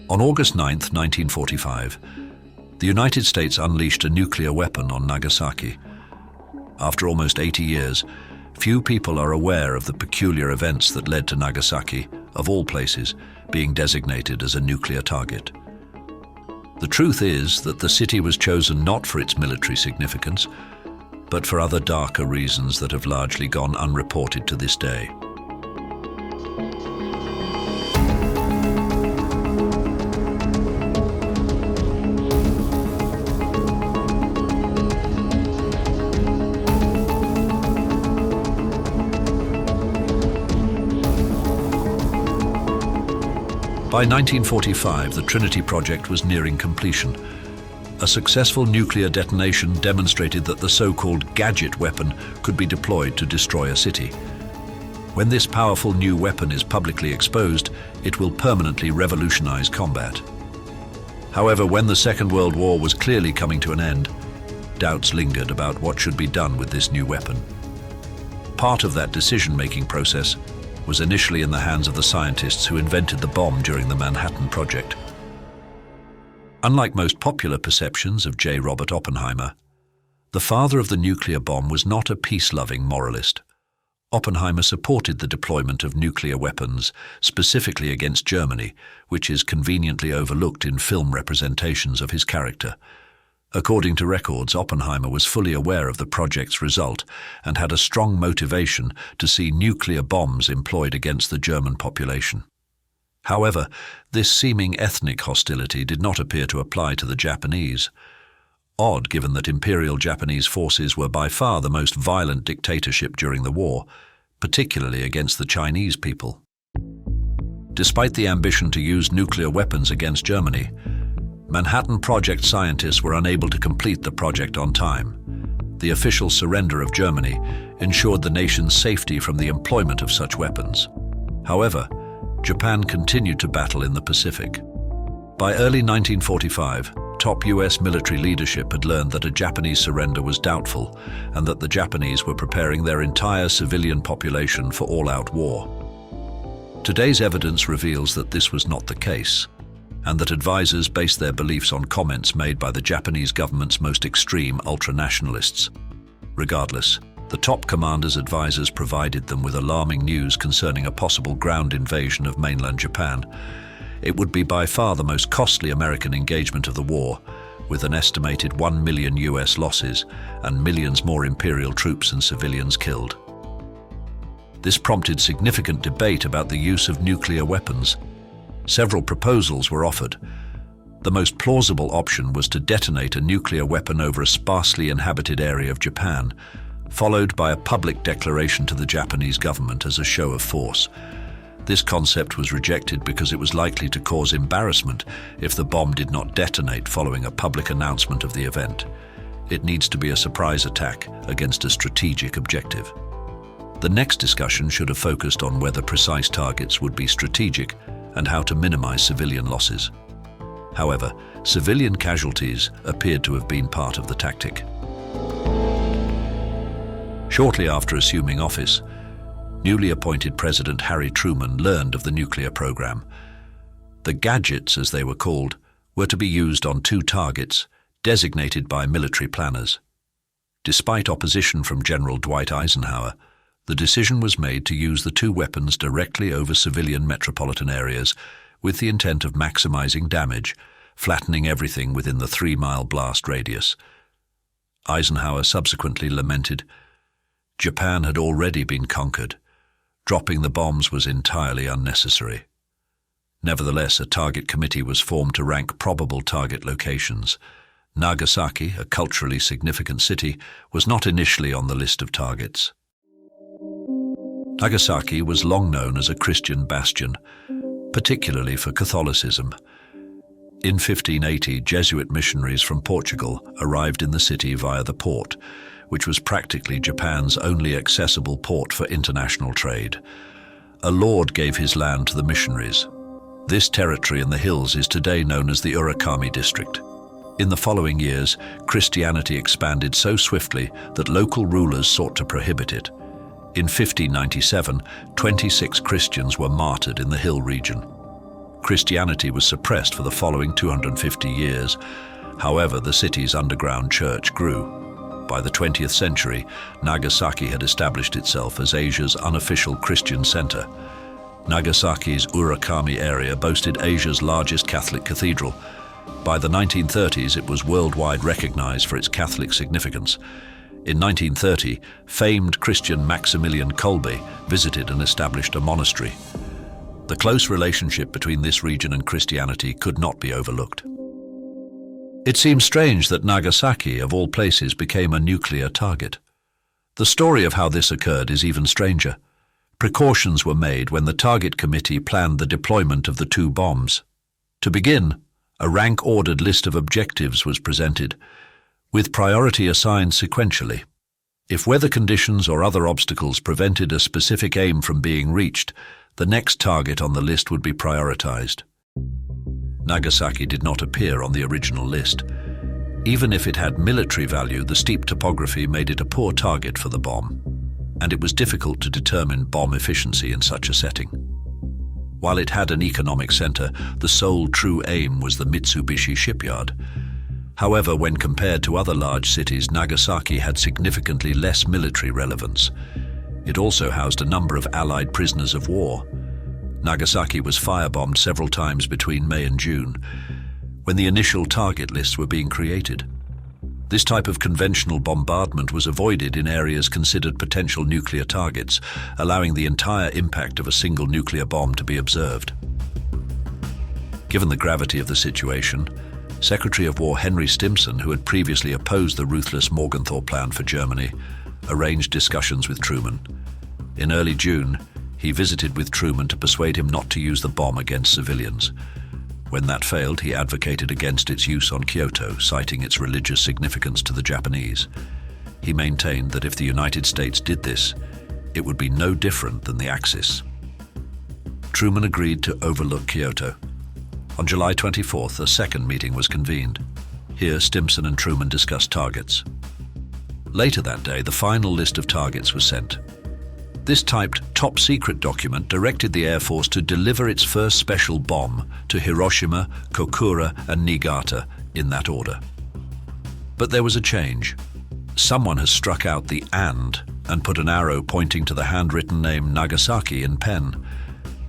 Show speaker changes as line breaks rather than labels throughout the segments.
On August 9, 1945, the United States unleashed a nuclear weapon on Nagasaki. After almost 80 years, few people are aware of the peculiar events that led to Nagasaki, of all places, being designated as a nuclear target. The truth is that the city was chosen not for its military significance, but for other darker reasons that have largely gone unreported to this day. By 1945, the Trinity project was nearing completion. A successful nuclear detonation demonstrated that the so-called gadget weapon could be deployed to destroy a city. When this powerful new weapon is publicly exposed, it will permanently revolutionize combat. However, when the Second World War was clearly coming to an end, doubts lingered about what should be done with this new weapon. Part of that decision-making process was initially in the hands of the scientists who invented the bomb during the Manhattan Project. Unlike most popular perceptions of J. Robert Oppenheimer, the father of the nuclear bomb was not a peace-loving moralist. Oppenheimer supported the deployment of nuclear weapons, specifically against Germany, which is conveniently overlooked in film representations of his character. According to records, Oppenheimer was fully aware of the project's result and had a strong motivation to see nuclear bombs employed against the German population. However, this seeming ethnic hostility did not appear to apply to the Japanese. Odd, given that Imperial Japanese forces were by far the most violent dictatorship during the war, particularly against the Chinese people. Despite the ambition to use nuclear weapons against Germany, Manhattan Project scientists were unable to complete the project on time. The official surrender of Germany ensured the nation's safety from the employment of such weapons. However, Japan continued to battle in the Pacific. By early 1945, top US military leadership had learned that a Japanese surrender was doubtful and that the Japanese were preparing their entire civilian population for all-out war. Today's evidence reveals that this was not the case, and that advisors based their beliefs on comments made by the Japanese government's most extreme ultranationalists. Regardless, the top commander's advisors provided them with alarming news concerning a possible ground invasion of mainland Japan. It would be by far the most costly American engagement of the war, with an estimated 1 million US losses and millions more Imperial troops and civilians killed. This prompted significant debate about the use of nuclear weapons. Several proposals were offered. The most plausible option was to detonate a nuclear weapon over a sparsely inhabited area of Japan, followed by a public declaration to the Japanese government as a show of force. This concept was rejected because it was likely to cause embarrassment if the bomb did not detonate following a public announcement of the event. It needs to be a surprise attack against a strategic objective. The next discussion should have focused on whether precise targets would be strategic and how to minimize civilian losses. However, civilian casualties appeared to have been part of the tactic. Shortly after assuming office, newly appointed President Harry Truman learned of the nuclear program. The gadgets, as they were called, were to be used on two targets, designated by military planners. Despite opposition from General Dwight Eisenhower, the decision was made to use the two weapons directly over civilian metropolitan areas with the intent of maximizing damage, flattening everything within the 3-mile blast radius. Eisenhower subsequently lamented, "Japan had already been conquered. Dropping the bombs was entirely unnecessary." Nevertheless, a target committee was formed to rank probable target locations. Nagasaki, a culturally significant city, was not initially on the list of targets. Nagasaki was long known as a Christian bastion, particularly for Catholicism. In 1580, Jesuit missionaries from Portugal arrived in the city via the port, which was practically Japan's only accessible port for international trade. A lord gave his land to the missionaries. This territory in the hills is today known as the Urakami district. In the following years, Christianity expanded so swiftly that local rulers sought to prohibit it. In 1597, 26 Christians were martyred in the hill region. Christianity was suppressed for the following 250 years. However, the city's underground church grew. By the 20th century, Nagasaki had established itself as Asia's unofficial Christian center. Nagasaki's Urakami area boasted Asia's largest Catholic cathedral. By the 1930s, it was worldwide recognized for its Catholic significance. In 1930, famed Christian Maximilian Kolbe visited and established a monastery. The close relationship between this region and Christianity could not be overlooked. It seems strange that Nagasaki, of all places, became a nuclear target. The story of how this occurred is even stranger. Precautions were made when the target committee planned the deployment of the two bombs. To begin, a rank-ordered list of objectives was presented, with priority assigned sequentially. If weather conditions or other obstacles prevented a specific aim from being reached, the next target on the list would be prioritized. Nagasaki did not appear on the original list. Even if it had military value, the steep topography made it a poor target for the bomb, and it was difficult to determine bomb efficiency in such a setting. While it had an economic center, the sole true aim was the Mitsubishi shipyard. However, when compared to other large cities, Nagasaki had significantly less military relevance. It also housed a number of Allied prisoners of war. Nagasaki was firebombed several times between May and June, when the initial target lists were being created. This type of conventional bombardment was avoided in areas considered potential nuclear targets, allowing the entire impact of a single nuclear bomb to be observed. Given the gravity of the situation, Secretary of War Henry Stimson, who had previously opposed the ruthless Morgenthau Plan for Germany, arranged discussions with Truman. In early June, he visited with Truman to persuade him not to use the bomb against civilians. When that failed, he advocated against its use on Kyoto, citing its religious significance to the Japanese. He maintained that if the United States did this, it would be no different than the Axis. Truman agreed to overlook Kyoto. On July 24th, a second meeting was convened. Here, Stimson and Truman discussed targets. Later that day, the final list of targets was sent. This typed top-secret document directed the Air Force to deliver its first special bomb to Hiroshima, Kokura, and Niigata in that order. But there was a change. Someone has struck out the and put an arrow pointing to the handwritten name Nagasaki in pen.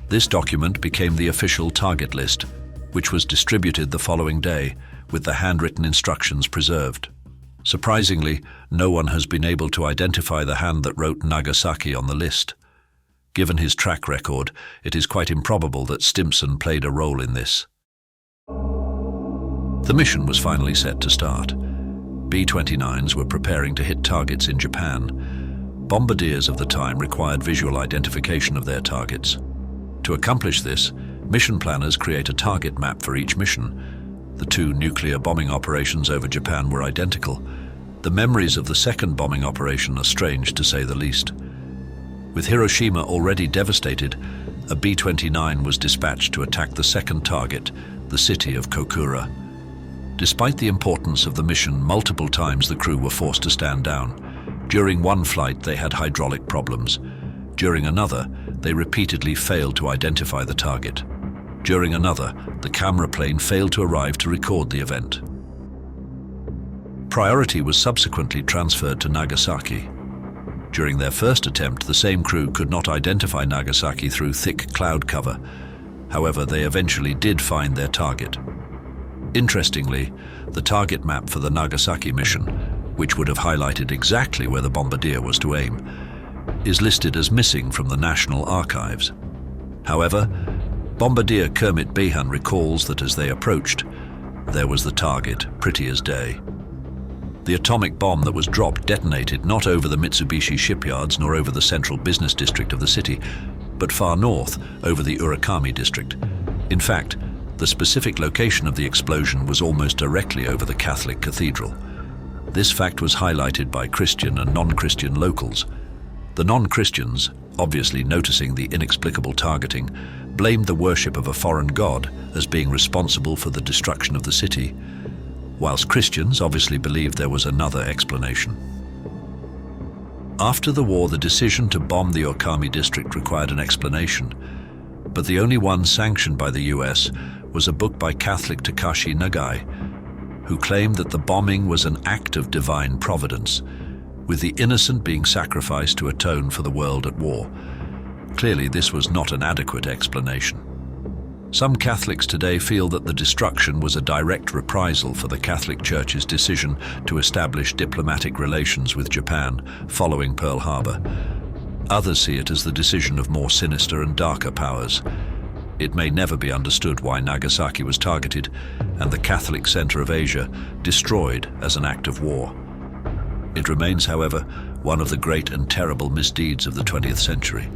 This document became the official target list, which was distributed the following day, with the handwritten instructions preserved. Surprisingly, no one has been able to identify the hand that wrote Nagasaki on the list. Given his track record, it is quite improbable that Stimson played a role in this. The mission was finally set to start. B-29s were preparing to hit targets in Japan. Bombardiers of the time required visual identification of their targets. To accomplish this, mission planners create a target map for each mission. The two nuclear bombing operations over Japan were identical. The memories of the second bombing operation are strange, to say the least. With Hiroshima already devastated, a B-29 was dispatched to attack the second target, the city of Kokura. Despite the importance of the mission, multiple times the crew were forced to stand down. During one flight, they had hydraulic problems. During another, they repeatedly failed to identify the target. During another, the camera plane failed to arrive to record the event. Priority was subsequently transferred to Nagasaki. During their first attempt, the same crew could not identify Nagasaki through thick cloud cover. However, they eventually did find their target. Interestingly, the target map for the Nagasaki mission, which would have highlighted exactly where the bombardier was to aim, is listed as missing from the National Archives. However, Bombardier Kermit Behan recalls that as they approached, there was the target, pretty as day. The atomic bomb that was dropped detonated not over the Mitsubishi shipyards nor over the central business district of the city, but far north over the Urakami district. In fact, the specific location of the explosion was almost directly over the Catholic cathedral. This fact was highlighted by Christian and non-Christian locals. The non-Christians, obviously noticing the inexplicable targeting, blamed the worship of a foreign god as being responsible for the destruction of the city, whilst Christians obviously believed there was another explanation. After the war, the decision to bomb the Okami district required an explanation. But the only one sanctioned by the US was a book by Catholic Takashi Nagai, who claimed that the bombing was an act of divine providence, with the innocent being sacrificed to atone for the world at war. Clearly, this was not an adequate explanation. Some Catholics today feel that the destruction was a direct reprisal for the Catholic Church's decision to establish diplomatic relations with Japan following Pearl Harbor. Others see it as the decision of more sinister and darker powers. It may never be understood why Nagasaki was targeted and the Catholic center of Asia destroyed as an act of war. It remains, however, one of the great and terrible misdeeds of the 20th century.